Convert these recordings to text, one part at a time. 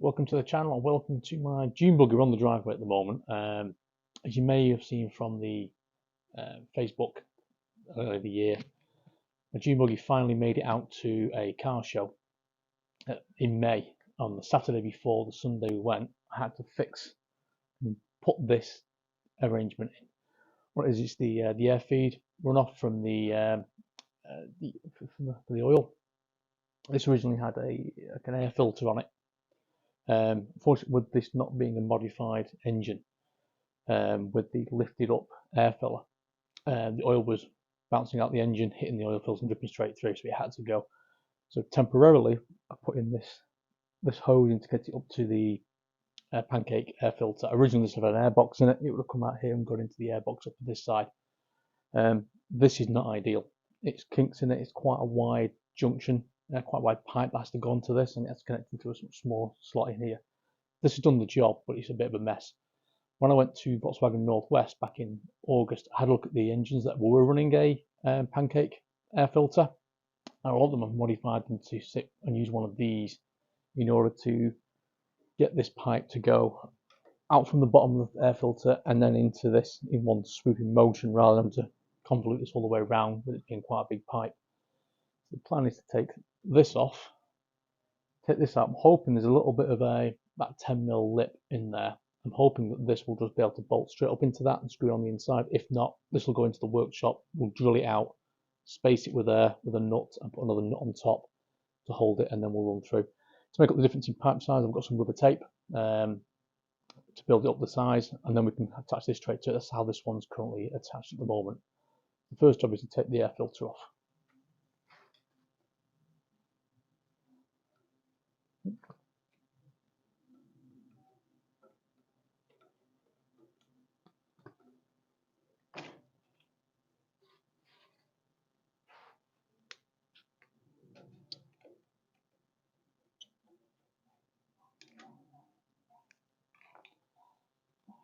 welcome to the channel and welcome to my Dune buggy. We're on the driveway at the moment. As you may have seen from the Facebook earlier the year, my Dune buggy finally made it out to a car show in May. On the Saturday before the Sunday we went, I had to fix and put this arrangement in. What is it's the air feed runoff from the oil. This originally had an air filter on it. Unfortunately, with this not being a modified engine, with the lifted up air filler, the oil was bouncing out the engine, hitting the oil filter and dripping straight through, so it had to go. So temporarily, I put in this hose in to get it up to the pancake air filter. Originally, this had an air box in it. It would have come out here and gone into the air box up to this side. This is not ideal. It's kinks in it. It's quite a wide junction. Quite a wide pipe that has to go onto this, and it has to connect into a small slot in here. This has done the job, but it's a bit of a mess. When I went to Volkswagen Northwest back in August, I had a look at the engines that were running a pancake air filter, and a lot of them have modified them to sit and use one of these in order to get this pipe to go out from the bottom of the air filter and then into this in one swooping motion, rather than to convolute this all the way around with it being quite a big pipe. So the plan is to take this off, take this out. I'm hoping there's a little bit of about 10mm lip in there. I'm hoping that this will just be able to bolt straight up into that and screw it on the inside. If not, this will go into the workshop. We'll drill it out, space it with a nut, and put another nut on top to hold it, and then we'll run through. To make up the difference in pipe size, I've got some rubber tape to build it up the size, and then we can attach this tray to it. That's how this one's currently attached at the moment. The first job is to take the air filter off.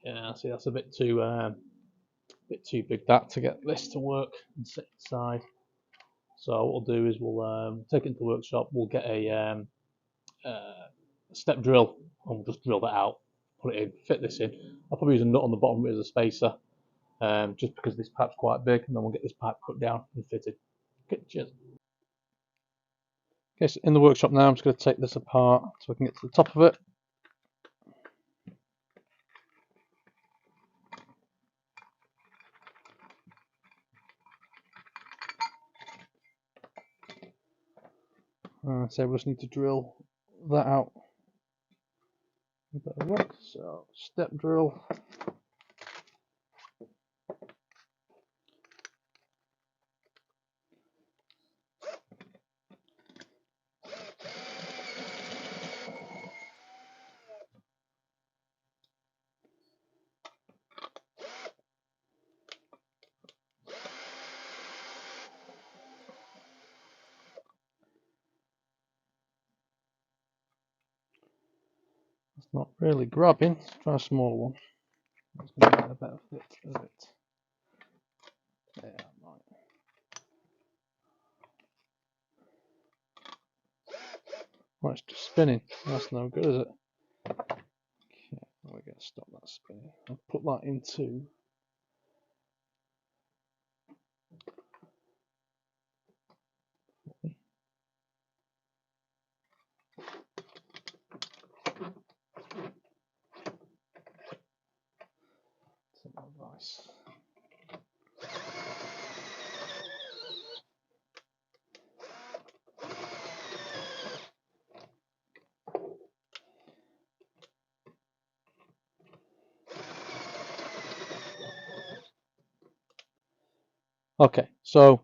Yeah, see, that's a bit too big that to get this to work and sit inside. So what we'll do is we'll take it into the workshop. We'll get a step drill and we'll just drill that out, put it in, fit this in. I'll probably use a nut on the bottom as a spacer, just because this pipe's quite big, and then we'll get this pipe cut down and fitted. Okay, cheers. Okay, so in the workshop now, I'm just going to take this apart so I can get to the top of it. So we just need to drill that out a bit of luck. So step drill. It's not really grabbing. Let's try a smaller one. It's going to get a better fit of it. Yeah, right. Well, it's just spinning. That's no good, is it? Okay, we're going to stop that spinning. I'll put that into some advice. Okay, so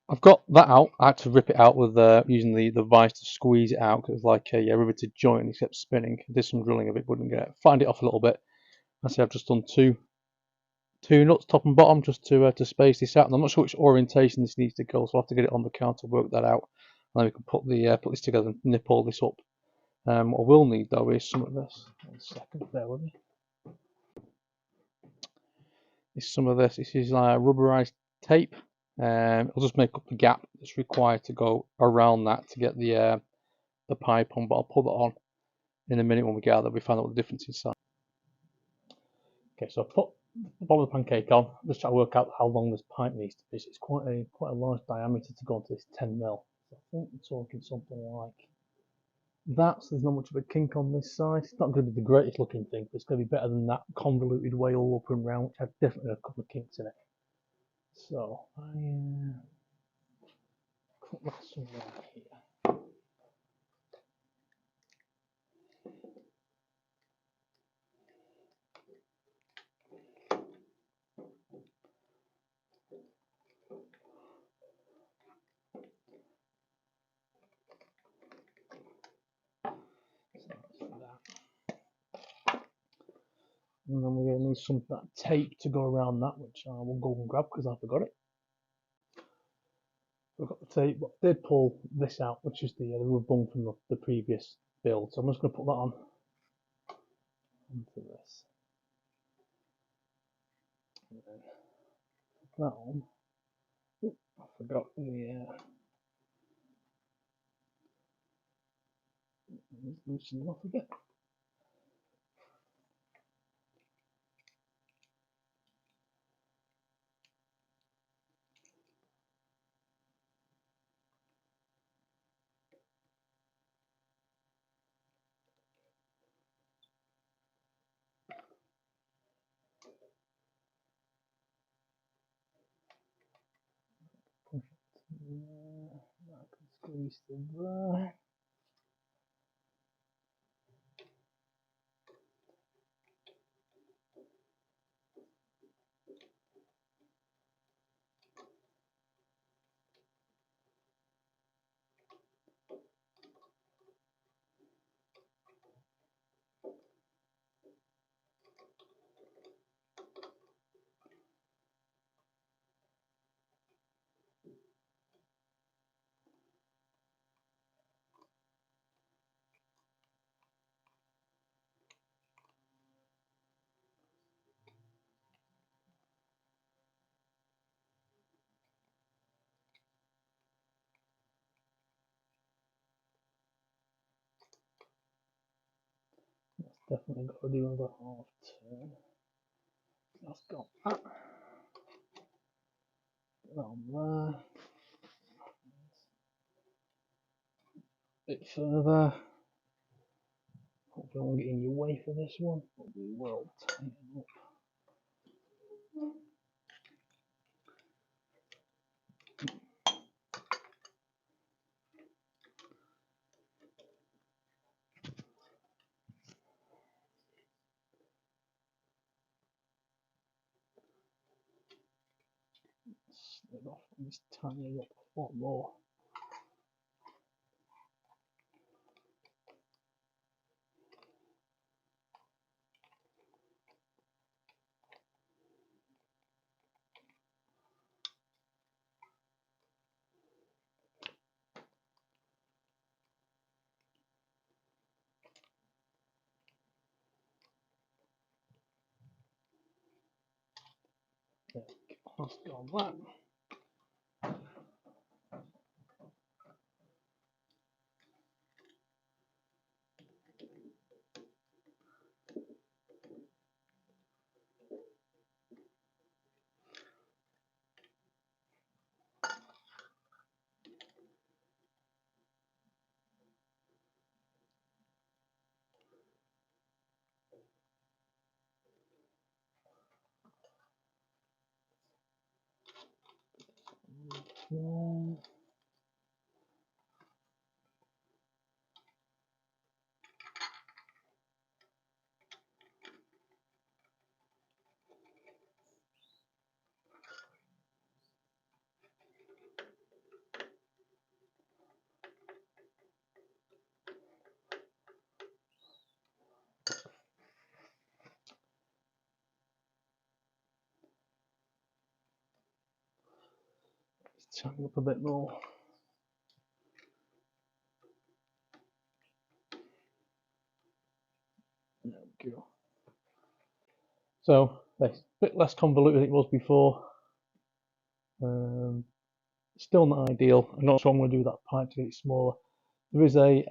I've got that out. I had to rip it out with using the vise to squeeze it out because it was like a riveted joint and it kept spinning. I did some drilling of it, wouldn't get it. Flattened it off a little bit. I see I've just done two nuts, top and bottom, just to space this out. And I'm not sure which orientation this needs to go, so I'll have to get it on the counter, work that out, and then we can put this together and nip all this up. What I will need though is some of this. 1 second, bear with me. Is some of this. This is rubberized tape. It'll just make up the gap that's required to go around that to get the pipe on, but I'll put that on in a minute when we get out there we find out what the difference is. Okay, so I put the bottom of the pancake on, just try to work out how long this pipe needs to be. So it's quite a large diameter to go into this 10mm. So I think we're talking something like that. So there's not much of a kink on this side. It's not going to be the greatest looking thing, but it's going to be better than that convoluted way all up and round, which had definitely a couple of kinks in it. So I cut that somewhere here. And then we're going to need some of that tape to go around that, which I will go and grab because I forgot it. We've got the tape, but I did pull this out, which is the rubber bung from the previous build. So I'm just going to put that on onto this. And then put that on. Ooh, I forgot the loosen it off a bit. Push it to there. That can squeeze to there. That's definitely got to do another half turn. That's got that. Put that on there. A bit further. Hopefully I won't get in your way for this one, but we will tighten up. Slid off and just tighten it up a lot more. There we go. That's got that. Let's tighten up a bit more. There we go. So it's a bit less convoluted than it was before. Still not ideal. I'm not sure I'm going to do that pipe to get it smaller. There is an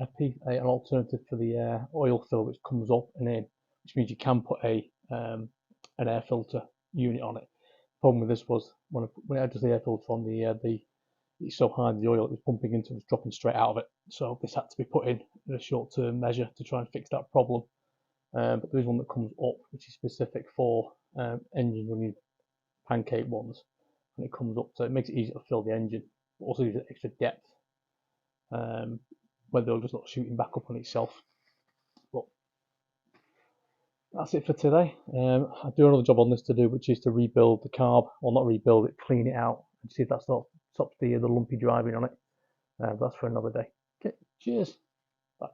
alternative for the oil filler which comes up and in, which means you can put an air filter unit on it. The problem with this was when I had the air filter on, it's so high the oil it was pumping into was dropping straight out of it. So this had to be put in a short-term measure to try and fix that problem. But there is one that comes up which is specific for engine running pancake ones, and it comes up, so it makes it easier to fill the engine, but also gives it extra depth, where they'll just not shooting back up on itself. But that's it for today. I do another job on this to do, which is to rebuild the carb, or not rebuild it, clean it out, and see if that stops the lumpy driving on it. That's for another day. Okay, cheers. Bye.